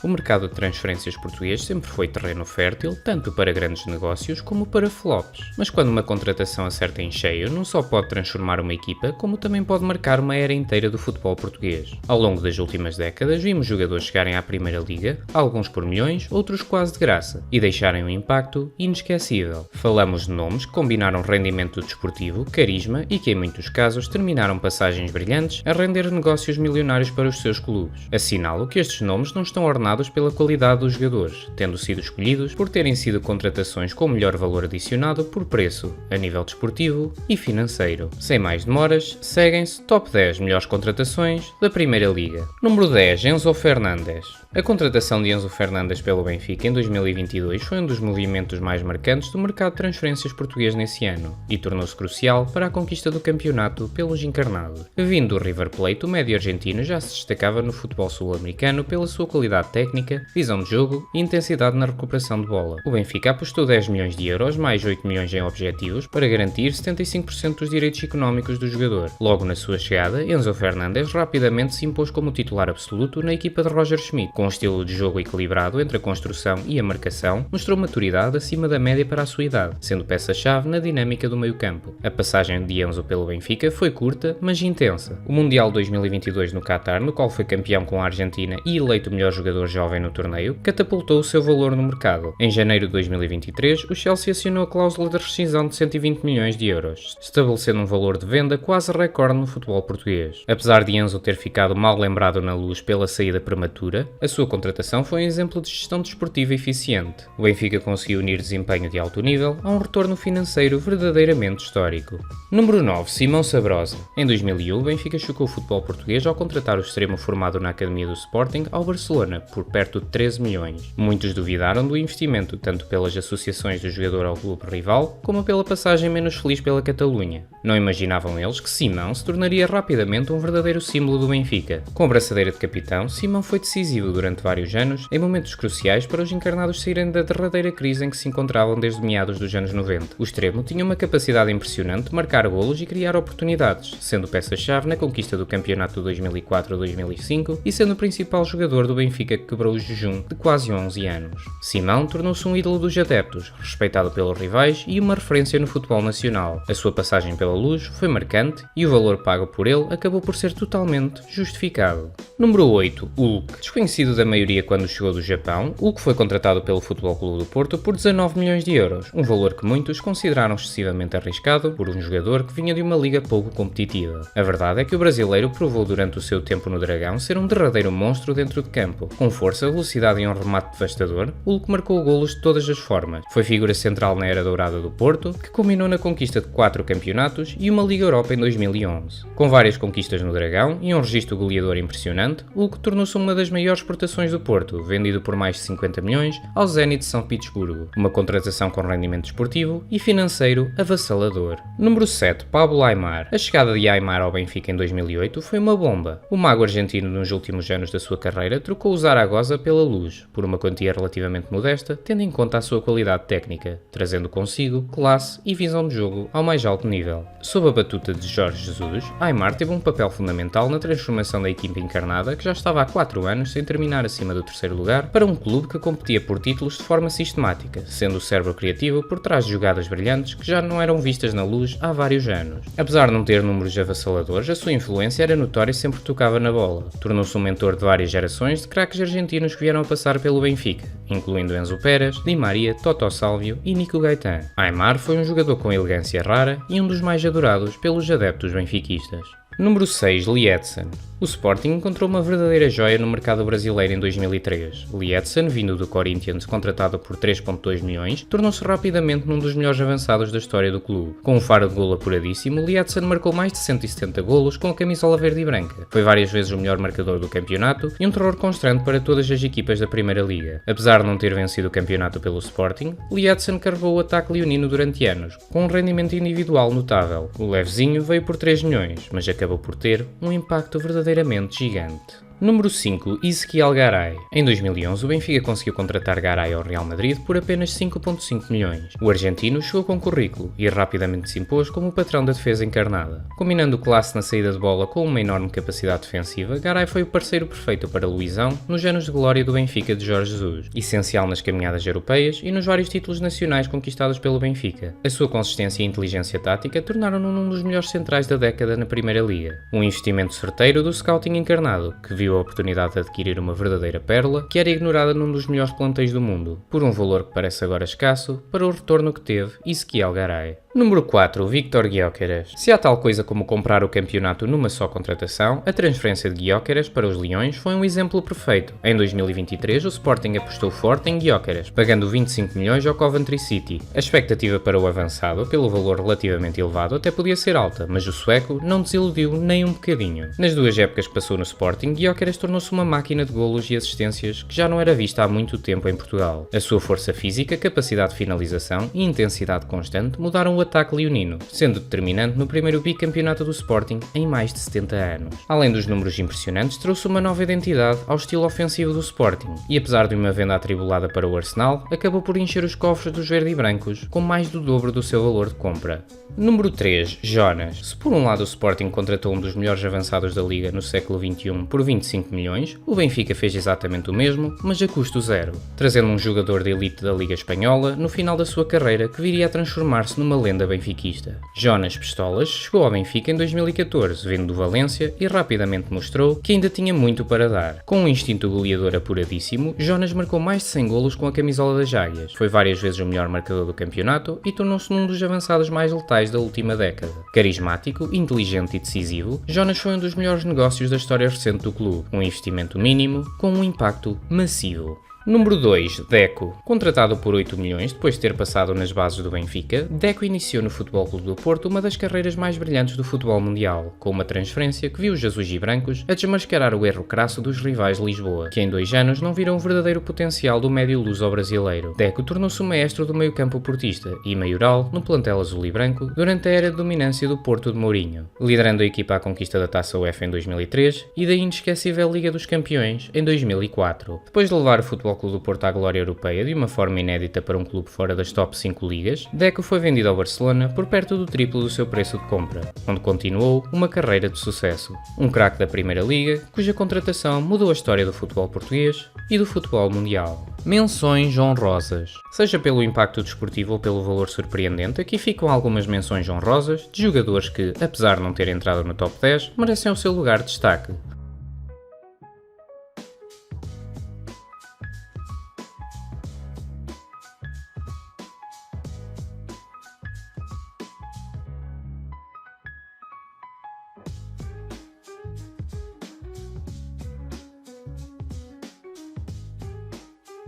O mercado de transferências português sempre foi terreno fértil, tanto para grandes negócios como para flops. Mas quando uma contratação acerta em cheio, não só pode transformar uma equipa, como também pode marcar uma era inteira do futebol português. Ao longo das últimas décadas, vimos jogadores chegarem à Primeira Liga, alguns por milhões, outros quase de graça, e deixarem um impacto inesquecível. Falamos de nomes que combinaram rendimento desportivo, carisma e que, em muitos casos, terminaram passagens brilhantes a render negócios milionários para os seus clubes. Assinalo que estes nomes não estão ordenados pela qualidade dos jogadores, tendo sido escolhidos por terem sido contratações com melhor valor adicionado por preço, a nível desportivo e financeiro. Sem mais demoras, seguem-se Top 10 melhores contratações da Primeira Liga. Número 10, Enzo Fernandes. A contratação de Enzo Fernandes pelo Benfica em 2022 foi um dos movimentos mais marcantes do mercado de transferências português nesse ano e tornou-se crucial para a conquista do campeonato pelos encarnados. Vindo do River Plate, o médio argentino já se destacava no futebol sul-americano pela sua qualidade técnica, visão de jogo e intensidade na recuperação de bola. O Benfica apostou 10 milhões de euros mais 8 milhões em objetivos para garantir 75% dos direitos económicos do jogador. Logo na sua chegada, Enzo Fernandes rapidamente se impôs como titular absoluto na equipa de Roger Schmidt. Com um estilo de jogo equilibrado entre a construção e a marcação, mostrou maturidade acima da média para a sua idade, sendo peça-chave na dinâmica do meio-campo. A passagem de Enzo pelo Benfica foi curta, mas intensa. O Mundial 2022 no Qatar, no qual foi campeão com a Argentina e eleito o melhor jogador jovem no torneio, catapultou o seu valor no mercado. Em janeiro de 2023, o Chelsea assinou a cláusula de rescisão de 120 milhões de euros, estabelecendo um valor de venda quase recorde no futebol português. Apesar de Enzo ter ficado mal lembrado na luz pela saída prematura, a sua contratação foi um exemplo de gestão desportiva eficiente. O Benfica conseguiu unir desempenho de alto nível a um retorno financeiro verdadeiramente histórico. Número 9, Simão Sabrosa. Em 2001, o Benfica chocou o futebol português ao contratar o extremo formado na academia do Sporting ao Barcelona por perto de 13 milhões. Muitos duvidaram do investimento, tanto pelas associações do jogador ao clube rival, como pela passagem menos feliz pela Catalunha. Não imaginavam eles que Simão se tornaria rapidamente um verdadeiro símbolo do Benfica. Com a braçadeira de capitão, Simão foi decisivo durante vários anos, em momentos cruciais para os encarnados saírem da derradeira crise em que se encontravam desde meados dos anos 90. O extremo tinha uma capacidade impressionante de marcar golos e criar oportunidades, sendo peça-chave na conquista do campeonato de 2004-2005 e sendo o principal jogador do Benfica que quebrou o jejum de quase 11 anos. Simão tornou-se um ídolo dos adeptos, respeitado pelos rivais e uma referência no futebol nacional. A sua passagem pela Luz foi marcante e o valor pago por ele acabou por ser totalmente justificado. Número 8, Hulk. Desconhecido da maioria quando chegou do Japão, Hulk foi contratado pelo Futebol Clube do Porto por 19 milhões de euros, um valor que muitos consideraram excessivamente arriscado por um jogador que vinha de uma liga pouco competitiva. A verdade é que o brasileiro provou durante o seu tempo no Dragão ser um derradeiro monstro dentro de campo. Com força, velocidade e um remate devastador, Hulk marcou golos de todas as formas. Foi figura central na era dourada do Porto, que culminou na conquista de 4 campeonatos e uma Liga Europa em 2011. Com várias conquistas no Dragão e um registro goleador impressionante, Hulk tornou-se uma das maiores exportações do Porto, vendido por mais de 50 milhões ao Zenit de São Petersburgo, uma contratação com rendimento desportivo e financeiro avassalador. Número 7, Pablo Aimar. A chegada de Aimar ao Benfica em 2008 foi uma bomba. O mago argentino nos últimos anos da sua carreira trocou o Zaragoza pela Luz, por uma quantia relativamente modesta, tendo em conta a sua qualidade técnica, trazendo consigo classe e visão de jogo ao mais alto nível. Sob a batuta de Jorge Jesus, Aimar teve um papel fundamental na transformação da equipa encarnada, que já estava há 4 anos sem terminar acima do terceiro lugar, para um clube que competia por títulos de forma sistemática, sendo o cérebro criativo por trás de jogadas brilhantes que já não eram vistas na Luz há vários anos. Apesar de não ter números avassaladores, a sua influência era notória e sempre tocava na bola. Tornou-se um mentor de várias gerações de craques argentinos que vieram a passar pelo Benfica, incluindo Enzo Pérez, Di Maria, Toto Salvio e Nico Gaetan. Aimar foi um jogador com elegância rara e um dos mais adorados pelos adeptos benfiquistas. Número 6, Lietzen. O Sporting encontrou uma verdadeira joia no mercado brasileiro em 2003. Lietzen, vindo do Corinthians, contratado por 3,2 milhões, tornou-se rapidamente num dos melhores avançados da história do clube. Com um faro de golo apuradíssimo, Lietzen marcou mais de 170 golos com a camisola verde e branca. Foi várias vezes o melhor marcador do campeonato e um terror constante para todas as equipas da Primeira Liga. Apesar de não ter vencido o campeonato pelo Sporting, Lietzen carregou o ataque leonino durante anos, com um rendimento individual notável. O levezinho veio por 3 milhões, mas acabou por ter um impacto verdadeiramente gigante. Número 5. Ezequiel Garay. Em 2011, o Benfica conseguiu contratar Garay ao Real Madrid por apenas 5,5 milhões. O argentino chegou com currículo e rapidamente se impôs como o patrão da defesa encarnada. Combinando classe na saída de bola com uma enorme capacidade defensiva, Garay foi o parceiro perfeito para Luizão nos anos de glória do Benfica de Jorge Jesus, essencial nas caminhadas europeias e nos vários títulos nacionais conquistados pelo Benfica. A sua consistência e inteligência tática tornaram-no um dos melhores centrais da década na Primeira Liga. Um investimento certeiro do scouting encarnado, que viu a oportunidade de adquirir uma verdadeira pérola que era ignorada num dos melhores plantéis do mundo, por um valor que parece agora escasso para o retorno que teve Ezequiel Garay. Número 4. Víctor Gyökeres. Se há tal coisa como comprar o campeonato numa só contratação, a transferência de Gyökeres para os Leões foi um exemplo perfeito. Em 2023, o Sporting apostou forte em Gyökeres, pagando 25 milhões ao Coventry City. A expectativa para o avançado, pelo valor relativamente elevado, até podia ser alta, mas o sueco não desiludiu nem um bocadinho. Nas duas épocas que passou no Sporting, Gyökeres tornou-se uma máquina de golos e assistências que já não era vista há muito tempo em Portugal. A sua força física, capacidade de finalização e intensidade constante mudaram o ataque leonino, sendo determinante no primeiro bicampeonato do Sporting em mais de 70 anos. Além dos números impressionantes, trouxe uma nova identidade ao estilo ofensivo do Sporting e, apesar de uma venda atribulada para o Arsenal, acabou por encher os cofres dos verde e brancos com mais do dobro do seu valor de compra. Número 3. Jonas. Se por um lado o Sporting contratou um dos melhores avançados da Liga no século XXI por 25 milhões, o Benfica fez exatamente o mesmo, mas a custo zero, trazendo um jogador de elite da Liga Espanhola no final da sua carreira que viria a transformar-se numa lenda benfiquista. Jonas Pistolas chegou ao Benfica em 2014, vindo do Valência, e rapidamente mostrou que ainda tinha muito para dar. Com um instinto goleador apuradíssimo, Jonas marcou mais de 100 golos com a camisola das Águias, foi várias vezes o melhor marcador do campeonato e tornou-se um dos avançados mais letais da última década. Carismático, inteligente e decisivo, Jonas foi um dos melhores negócios da história recente do clube. Um investimento mínimo com um impacto massivo. Número 2. Deco. Contratado por 8 milhões depois de ter passado nas bases do Benfica, Deco iniciou no Futebol Clube do Porto uma das carreiras mais brilhantes do futebol mundial, com uma transferência que viu os azuis e brancos a desmascarar o erro crasso dos rivais de Lisboa, que em 2 anos não viram o verdadeiro potencial do médio luso-brasileiro. Deco tornou-se o maestro do meio-campo portista e maioral no plantel azul e branco durante a era de dominância do Porto de Mourinho, liderando a equipa à conquista da Taça UEFA em 2003 e da inesquecível Liga dos Campeões em 2004. Depois de levar o Futebol Clube do Porto à glória europeia de uma forma inédita para um clube fora das top 5 ligas, Deco foi vendido ao Barcelona por perto do triplo do seu preço de compra, onde continuou uma carreira de sucesso. Um craque da Primeira Liga, cuja contratação mudou a história do futebol português e do futebol mundial. Menções honrosas. Seja pelo impacto desportivo ou pelo valor surpreendente, aqui ficam algumas menções honrosas de jogadores que, apesar de não terem entrado no top 10, merecem o seu lugar de destaque.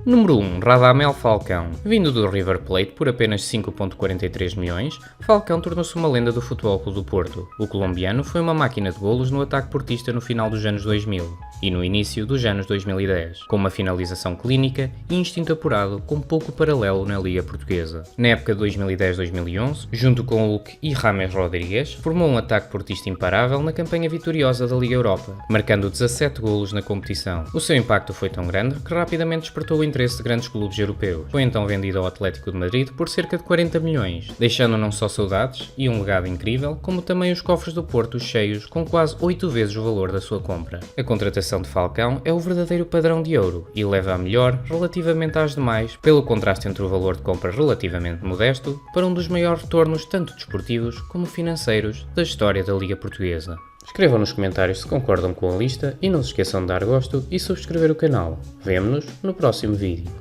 Número 1. Radamel Falcão. Vindo do River Plate por apenas 5,43 milhões, Falcão tornou-se uma lenda do Futebol Clube do Porto. O colombiano foi uma máquina de golos no ataque portista no final dos anos 2000 e no início dos anos 2010, com uma finalização clínica e instinto apurado com pouco paralelo na Liga Portuguesa. Na época de 2010-2011, junto com Hulk e James Rodrigues, formou um ataque portista imparável na campanha vitoriosa da Liga Europa, marcando 17 golos na competição. O seu impacto foi tão grande que rapidamente despertou o interesse de grandes clubes europeus. Foi então vendido ao Atlético de Madrid por cerca de 40 milhões, deixando não só saudades e um legado incrível, como também os cofres do Porto cheios com quase 8 vezes o valor da sua compra. A contratação de Falcão é o verdadeiro padrão de ouro e leva a melhor relativamente às demais, pelo contraste entre o valor de compra relativamente modesto para um dos maiores retornos tanto desportivos como financeiros da história da Liga Portuguesa. Escrevam nos comentários se concordam com a lista e não se esqueçam de dar gosto e subscrever o canal. Vemo-nos no próximo vídeo.